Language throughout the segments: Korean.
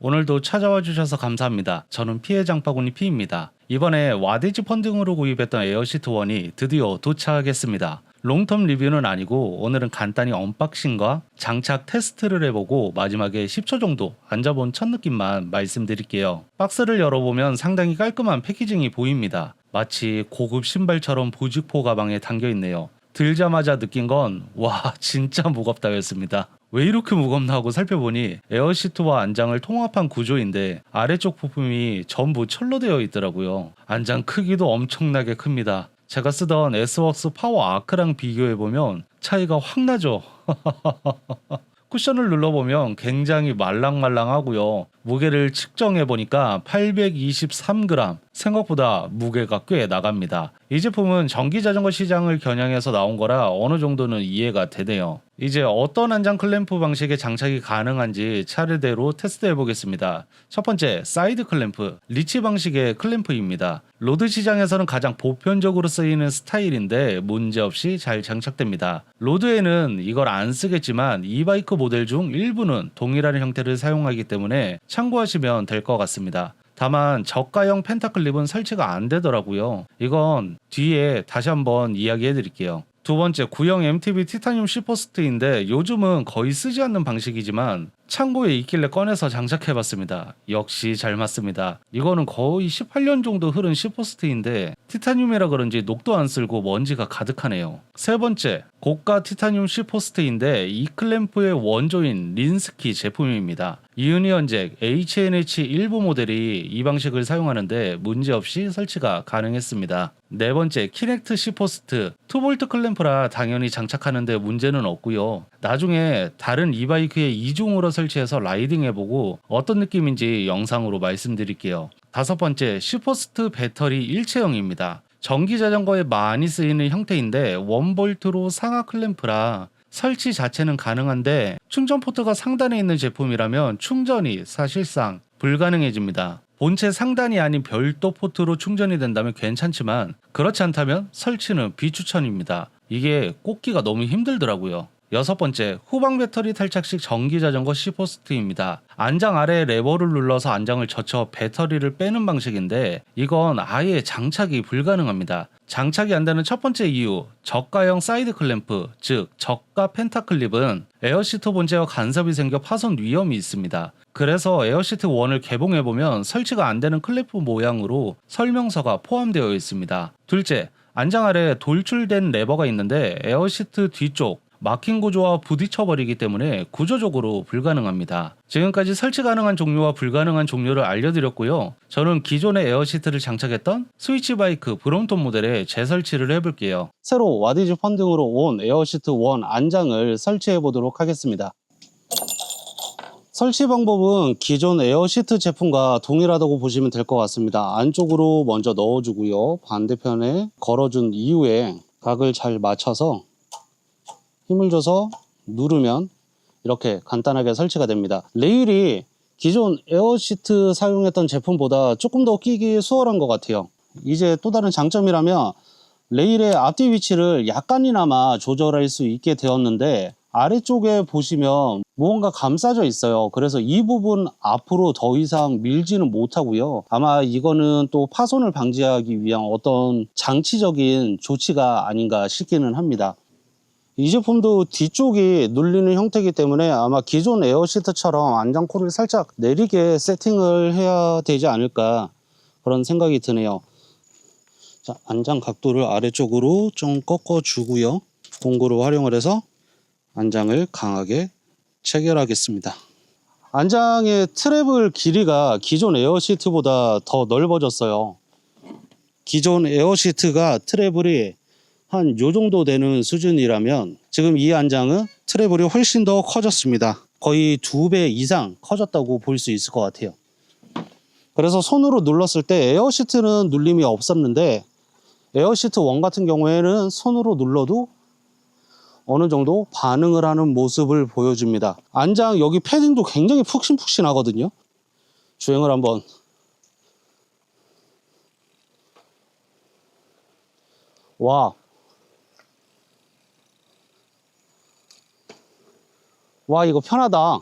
오늘도 찾아와 주셔서 감사합니다. 저는 피해 장바구니 피입니다. 이번에 와디즈 펀딩으로 구입했던 에어시트 1이 드디어 도착했습니다. 롱텀 리뷰는 아니고 오늘은 간단히 언박싱과 장착 테스트를 해보고 마지막에 10초 정도 앉아본 첫 느낌만 말씀드릴게요. 박스를 열어보면 상당히 깔끔한 패키징이 보입니다. 마치 고급 신발처럼 보직포 가방에 담겨있네요. 들자마자 느낀 건 와 진짜 무겁다였습니다. 왜 이렇게 무겁나 하고 살펴보니 에어시트와 안장을 통합한 구조인데 아래쪽 부품이 전부 철로 되어 있더라고요. 안장 크기도 엄청나게 큽니다. 제가 쓰던 S웍스 파워 아크랑 비교해보면 차이가 확 나죠. 쿠션을 눌러보면 굉장히 말랑말랑하고요. 무게를 측정해보니까 823g, 생각보다 무게가 꽤 나갑니다. 이 제품은 전기자전거 시장을 겨냥해서 나온 거라 어느 정도는 이해가 되네요. 이제 어떤 안장 클램프 방식의 장착이 가능한지 차례대로 테스트해 보겠습니다. 첫 번째, 사이드 클램프, 리치 방식의 클램프입니다. 로드 시장에서는 가장 보편적으로 쓰이는 스타일인데 문제없이 잘 장착됩니다. 로드에는 이걸 안 쓰겠지만 이바이크 모델 중 일부는 동일한 형태를 사용하기 때문에 참고하시면 될 것 같습니다. 다만 저가형 펜타클립은 설치가 안 되더라고요. 이건 뒤에 다시 한번 이야기해 드릴게요. 두 번째, 구형 MTB 티타늄 C포스트인데 요즘은 거의 쓰지 않는 방식이지만 창고에 있길래 꺼내서 장착해봤습니다. 역시 잘 맞습니다. 이거는 거의 18년 정도 흐른 C포스트인데 티타늄이라 그런지 녹도 안 쓸고 먼지가 가득하네요. 세 번째, 고가 티타늄 C포스트인데 이 클램프의 원조인 린스키 제품입니다. 이은희연잭 HNH 일부 모델이 이 방식을 사용하는데 문제없이 설치가 가능했습니다. 네 번째, 키넥트 C포스트 2V 클램프라 당연히 장착하는데 문제는 없고요. 나중에 다른 이바이크에 이중으로 설치해서 라이딩 해보고 어떤 느낌인지 영상으로 말씀드릴게요. 다섯 번째, C포스트 배터리 일체형입니다. 전기 자전거에 많이 쓰이는 형태인데 1V로 상하 클램프라 설치 자체는 가능한데 충전 포트가 상단에 있는 제품이라면 충전이 사실상 불가능해집니다. 본체 상단이 아닌 별도 포트로 충전이 된다면 괜찮지만 그렇지 않다면 설치는 비추천입니다. 이게 꽂기가 너무 힘들더라고요. 여섯 번째, 후방 배터리 탈착식 전기자전거 C포스트입니다. 안장 아래 레버를 눌러서 안장을 젖혀 배터리를 빼는 방식인데 이건 아예 장착이 불가능합니다. 장착이 안 되는 첫 번째 이유, 저가형 사이드 클램프, 즉 저가 펜타클립은 에어시트 본체와 간섭이 생겨 파손 위험이 있습니다. 그래서 에어시트 1을 개봉해보면 설치가 안 되는 클램프 모양으로 설명서가 포함되어 있습니다. 둘째, 안장 아래 돌출된 레버가 있는데 에어시트 뒤쪽 막힌 구조와 부딪혀버리기 때문에 구조적으로 불가능합니다. 지금까지 설치 가능한 종류와 불가능한 종류를 알려드렸고요. 저는 기존의 에어시트를 장착했던 스위치바이크 브롬톤 모델에 재설치를 해볼게요. 새로 와디즈 펀딩으로 온 에어시트 1 안장을 설치해보도록 하겠습니다. 설치 방법은 기존 에어시트 제품과 동일하다고 보시면 될 것 같습니다. 안쪽으로 먼저 넣어주고요. 반대편에 걸어준 이후에 각을 잘 맞춰서 힘을 줘서 누르면 이렇게 간단하게 설치가 됩니다. 레일이 기존 에어시트 사용했던 제품보다 조금 더 끼기 수월한 것 같아요. 이제 또 다른 장점이라면 레일의 앞뒤 위치를 약간이나마 조절할 수 있게 되었는데 아래쪽에 보시면 무언가 감싸져 있어요. 그래서 이 부분 앞으로 더 이상 밀지는 못하고요. 아마 이거는 또 파손을 방지하기 위한 어떤 장치적인 조치가 아닌가 싶기는 합니다. 이 제품도 뒤쪽이 눌리는 형태이기 때문에 아마 기존 에어시트처럼 안장코를 살짝 내리게 세팅을 해야 되지 않을까 그런 생각이 드네요. 자, 안장 각도를 아래쪽으로 좀 꺾어 주고요. 공구를 활용을 해서 안장을 강하게 체결하겠습니다. 안장의 트래블 길이가 기존 에어시트보다 더 넓어졌어요. 기존 에어시트가 트래블이 한 요 정도 되는 수준이라면 지금 이 안장은 트래블이 훨씬 더 커졌습니다. 거의 2배 이상 커졌다고 볼 수 있을 것 같아요. 그래서 손으로 눌렀을 때 에어시트는 눌림이 없었는데 에어시트 1 같은 경우에는 손으로 눌러도 어느 정도 반응을 하는 모습을 보여줍니다. 안장 여기 패딩도 굉장히 푹신푹신하거든요. 주행을 한번. 와 이거 편하다.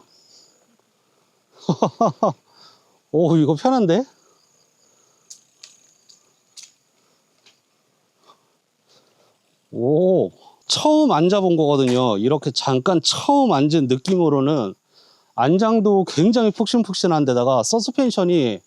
오, 이거 편한데? 오, 처음 앉아본 거거든요. 이렇게 잠깐 처음 앉은 느낌으로는 안장도 굉장히 푹신푹신한 데다가 서스펜션이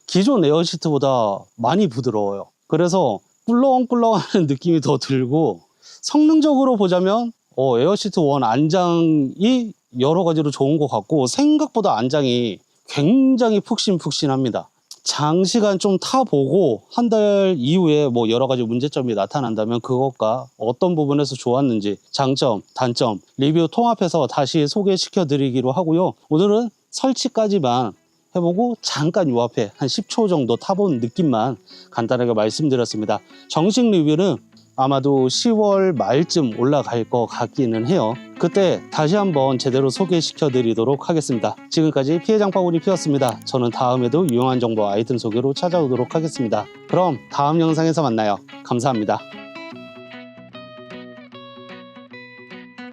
기존 에어시트보다 많이 부드러워요. 그래서 꿀렁꿀렁하는 느낌이 더 들고, 성능적으로 보자면 에어시트 1 안장이 여러 가지로 좋은 것 같고, 생각보다 안장이 굉장히 푹신푹신합니다. 장시간 좀 타보고 한 달 이후에 뭐 여러 가지 문제점이 나타난다면 그것과 어떤 부분에서 좋았는지 장점, 단점, 리뷰 통합해서 다시 소개시켜 드리기로 하고요. 오늘은 설치까지만 해보고 잠깐 요 앞에 한 10초 정도 타본 느낌만 간단하게 말씀드렸습니다. 정식 리뷰는 아마도 10월 말쯤 올라갈 것 같기는 해요. 그때 다시 한번 제대로 소개시켜 드리도록 하겠습니다. 지금까지 피해장바구니 피었습니다. 저는 다음에도 유용한 정보 아이템 소개로 찾아오도록 하겠습니다. 그럼 다음 영상에서 만나요. 감사합니다.